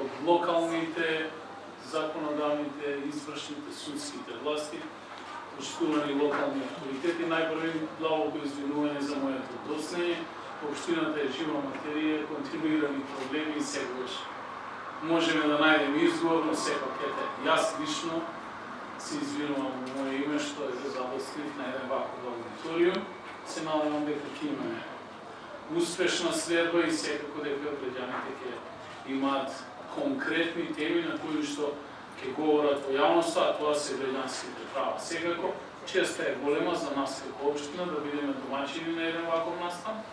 од локалните, законодавните, извршните, судските власти, поштувани локални авторитети. Најпрви длабоко извинување за моето доснење. Општината е жива материја, континуирани проблеми и секогаш можеме да најдеме изговор, но сепак јас лично се извинувам во моје име што е задослив на еден ваков аудиториум. Се надевам дека ќе имаме успешна следба и секако дека граѓаните ќе имаат конкретни теми на кои што ќе говорат во јавноста, а тоа се граѓанските права. Секако, честа е голема за нас како општина да бидеме домаќини на еден ваков настан.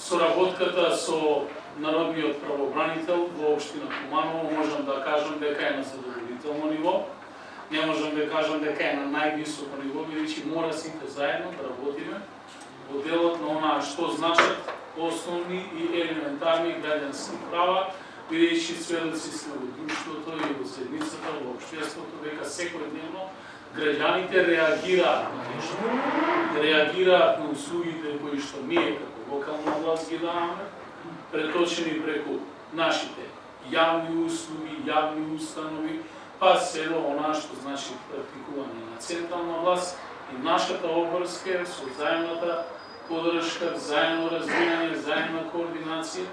Соработката со народниот правобранител во општина Куманово можам да кажам дека е на задоволително ниво. Не можам да кажам дека е на највисоко ниво, бидејќи мора сите заедно да работиме во делот на онаа што значат основни и елементарни граѓански права, бидејќи сведоци сме во друштвото и во заедницата, во општеството, дека секојдневно граѓаните реагираат на нешто, реагираат на услугите кои што ние како локална власт ги даваме, преточени преку нашите јавни услуги, јавни установи, па се до онаа што значи практикување на централна власт и нашата обврска со заемната подршка, заемно развивање, заемна координација,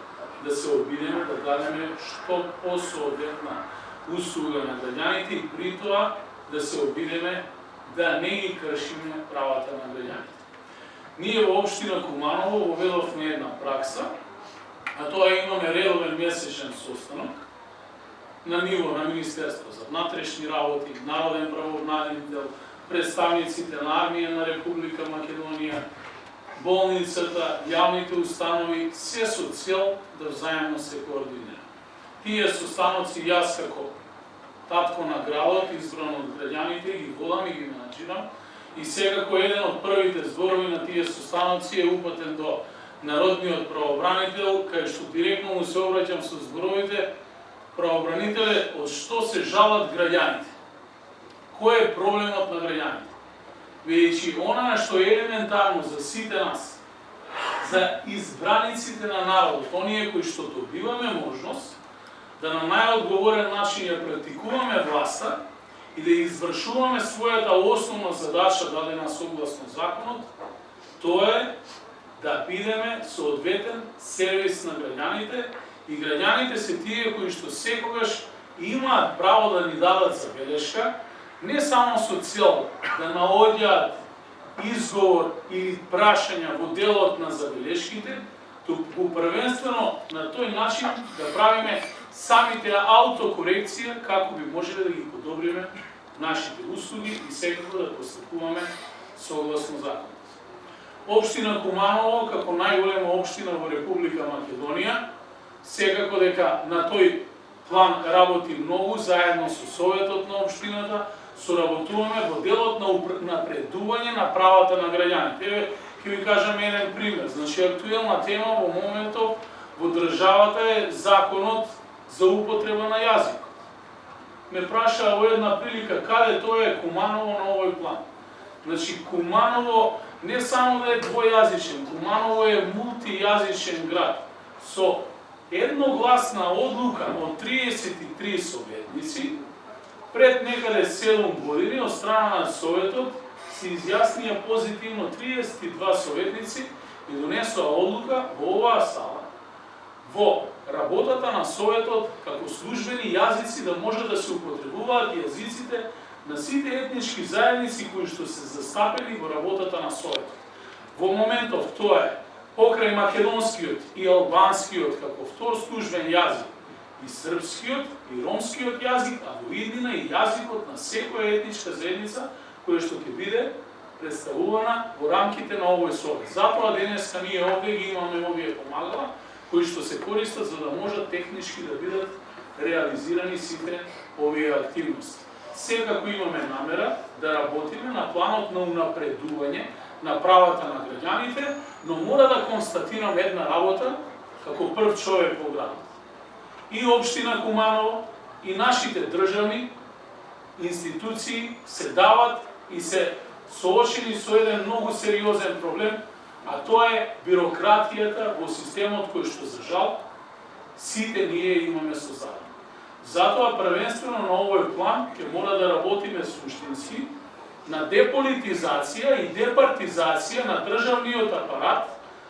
да се обидеме да дадеме што посоодветна услуга на граѓаните и при тоа да се обидеме да не ги кршиме правата на граѓаните. Ние во општина Куманово воведовме една пракса, а тоа имаме редовен месечен состанок на ниво на Министерство за внатрешни работи, Народен правобранител, представниците на армија на Република Македонија, болницата, јавните установи, се со цел да взаемно се координира. Тие состаноци јас како татко на градот, избран од граѓаните, ги водам и ги менаџирам. И секако еден од првите зборови на тие состаноци е упатен до народниот правобранител, кај што директно му се обраќам со зборовите: правобранителе, од што се жалат граѓаните? Кој е проблемот на граѓаните? Бидејќи онаа што е елементарно за сите нас, за избраниците на народот, оние кои што добиваме можност да на најодговорен начин ја практикуваме власта и да извршуваме својата основна задача дадена согласно законот, тоа е да бидеме соодветен сервис на граѓаните, и граѓаните се тие кои што секогаш имаат право да ни дадат забелешка, не само со цел да наоѓаат изговор или прашања во делот на забелешките, туку првенствено на тој начин да правиме самите аутокорекција како би можеле да ги подобриме нашите услуги и секако да постапуваме согласно законот. Општина Куманово, како најголема општина во Република Македонија, секако дека на тој план работи многу заедно со Советот на општината, соработуваме во делот на напредување на правата на граѓаните. Еве, ќе ви кажам еден пример. Значи, актуелна тема во моментов во државата е законот за употреба на јазик. Ме прашаа во една прилика каде тоа е Куманово на овој план. Значи, Куманово не само да е двојазичен, Куманово е мултијазичен град со едногласна одлука од 33 советници. Пред некаде 7 години од страна на Советот се изјаснија позитивно 32 советници и донесоа одлука во оваа сала во работата на Советот како службени јазици да може да се употребуваат јазиците на сите етнички заедници кои што се застапени во работата на Советот. Во моментов тоа е покрај македонскиот и албанскиот како втор службен јазик и српскиот и ромскиот јазик, а во иднина и јазикот на секоја етничка заедница која што ќе биде представувана во рамките на овој совет. Затоа денеска ние овде ги имаме овие помагала кои што се користат за да можат технички да бидат реализирани сите овие активности. Секако имаме намера да работиме на планот на унапредување на правата на граѓаните, но мора да констатирам една работа како прв човек во градот. И општина Куманово, и нашите државни институции се дават и се соочени со еден многу сериозен проблем, а тоа е бирократијата во системот кој што за жал сите ние имаме со заден. Затоа првенствено на овој план ќе мора да работиме суштински на деполитизација и департизација на државниот апарат,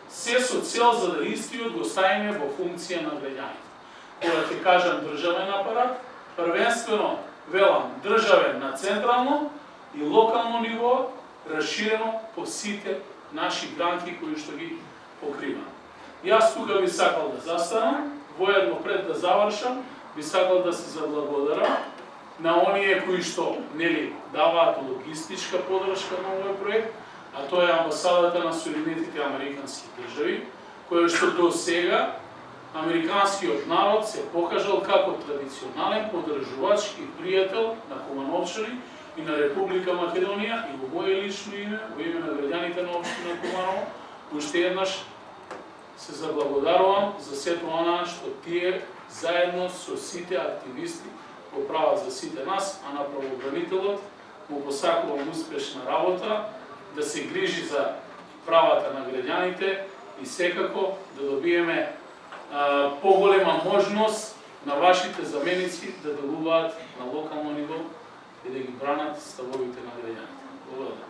се со цел за да истиот го ставиме во функција на граѓаните. Кога ќе кажам државен апарат, првенствено велам државен на централно и локално ниво, расширено по сите наши гранки кои што ги покрива. Јас тука би сакал да застанам, воедно пред да завршам, би сакал да се заблагодарам на оние кои што нели даваат логистичка поддршка на овој проект, а тоа е амбасадата на Соединетите Американски држави, која што до сега американскиот народ се покажал како традиционален поддржувач и пријател на Кумановчани и на Република Македонија, и во моје лично име, во име на граѓаните на општина Куманово, уште еднаш се заблагодарувам за сето она што тие заедно со сите активисти го прават за сите нас, а на правобранителот му посакувам успешна работа, да се грижи за правата на граѓаните и секако да добиеме поголема можност на вашите заменици да делуваат на локално ниво и да ги бранат ставовите на граѓаните. Благодарам.